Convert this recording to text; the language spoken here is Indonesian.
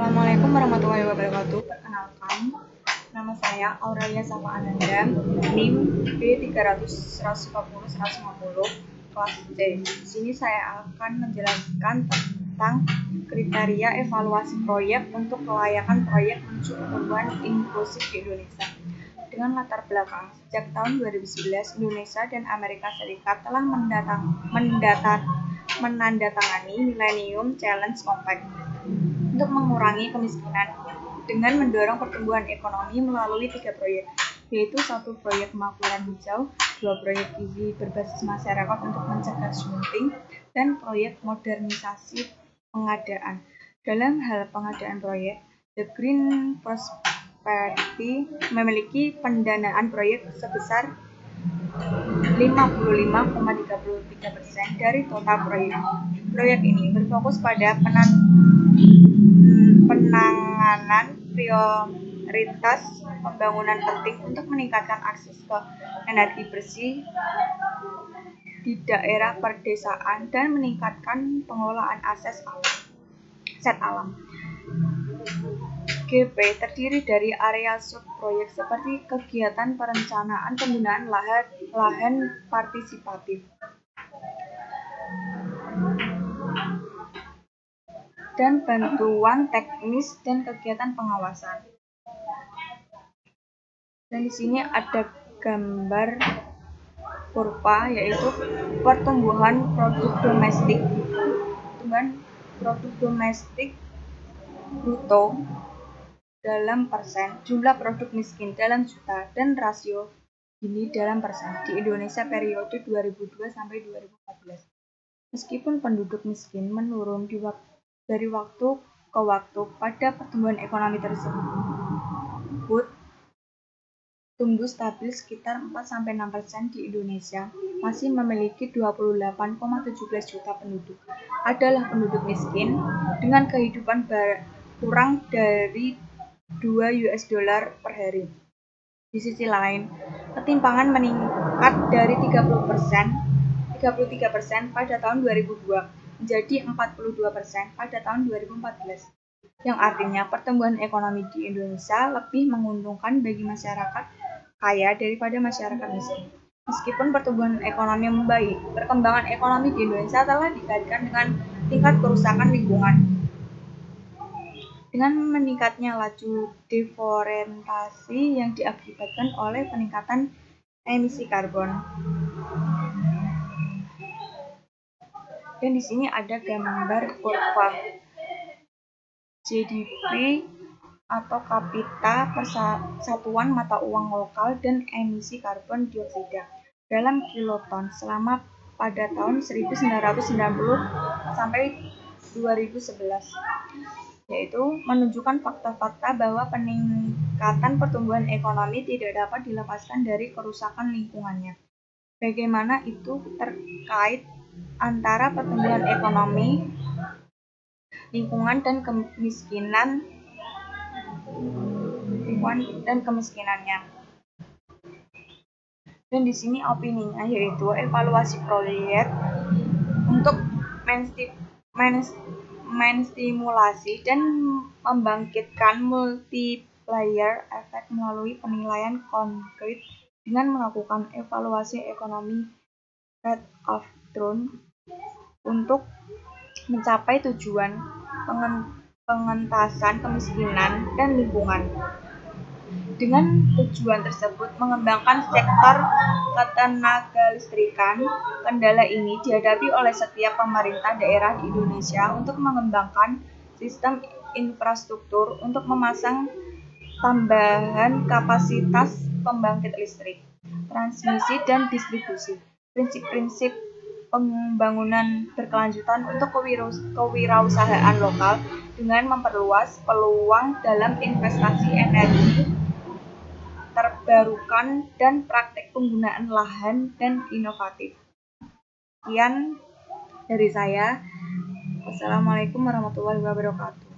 Assalamualaikum warahmatullahi wabarakatuh. Perkenalkan, nama saya Aurelia Safa Ananda, NIM B300-140-150, kelas C. Di sini saya akan menjelaskan tentang kriteria evaluasi proyek untuk kelayakan proyek menuju pertumbuhan inklusif di Indonesia. Dengan latar belakang, sejak tahun 2011, Indonesia dan Amerika Serikat telah menandatangani Millennium Challenge Compact untuk mengurangi kemiskinan dengan mendorong pertumbuhan ekonomi melalui 3 proyek, yaitu 1 proyek makmuran hijau, 2 proyek gizi berbasis masyarakat untuk mencegah stunting, dan proyek modernisasi pengadaan. Dalam hal pengadaan proyek, The Green Prosperity memiliki pendanaan proyek sebesar 55,33% dari total proyek. Proyek ini berfokus pada penanganan prioritas pembangunan penting untuk meningkatkan akses ke energi bersih di daerah perdesaan dan meningkatkan pengelolaan aset alam. GP terdiri dari area sub-proyek seperti kegiatan perencanaan penggunaan lahan partisipatif dan bantuan teknis dan kegiatan pengawasan. Dan di sini ada gambar kurva, yaitu pertumbuhan produk domestik bruto dalam persen, jumlah produk miskin dalam juta, dan rasio Gini dalam persen di Indonesia periode 2002 sampai 2014. Meskipun penduduk miskin menurun dari waktu ke waktu, pada pertumbuhan ekonomi tersebut tumbuh stabil sekitar 4-6% di Indonesia, masih memiliki 28,17 juta penduduk adalah penduduk miskin dengan kehidupan kurang dari $2 per hari. Di sisi lain, ketimpangan meningkat dari 33% pada tahun 2002 menjadi 42% pada tahun 2014, yang artinya pertumbuhan ekonomi di Indonesia lebih menguntungkan bagi masyarakat kaya daripada masyarakat miskin. Meskipun pertumbuhan ekonomi membaik, perkembangan ekonomi di Indonesia telah dikaitkan dengan tingkat kerusakan lingkungan. Dengan meningkatnya laju deforestasi yang diakibatkan oleh peningkatan emisi karbon. Dan di sini ada gambar kurva GDP atau kapita persatuan mata uang lokal dan emisi karbon dioksida dalam kiloton selama pada tahun 1990 sampai 2011, yaitu menunjukkan fakta-fakta bahwa peningkatan pertumbuhan ekonomi tidak dapat dilepaskan dari kerusakan lingkungannya. Bagaimana itu terkait antara pertumbuhan ekonomi, lingkungan, dan kemiskinannya. Dan di sini opininya yaitu evaluasi proyek untuk menstimulasi dan membangkitkan multiplier effect melalui penilaian konkret dengan melakukan evaluasi ekonomi rate of growth untuk mencapai tujuan pengentasan kemiskinan dan lingkungan. Dengan tujuan tersebut mengembangkan sektor ketenagalistrikan, kendala ini dihadapi oleh setiap pemerintah daerah di Indonesia untuk mengembangkan sistem infrastruktur untuk memasang tambahan kapasitas pembangkit listrik, transmisi, dan distribusi. Prinsip-prinsip pembangunan berkelanjutan untuk kewirausahaan lokal dengan memperluas peluang dalam investasi energi terbarukan dan praktik penggunaan lahan dan inovatif. Sekian dari saya. Wassalamualaikum warahmatullahi wabarakatuh.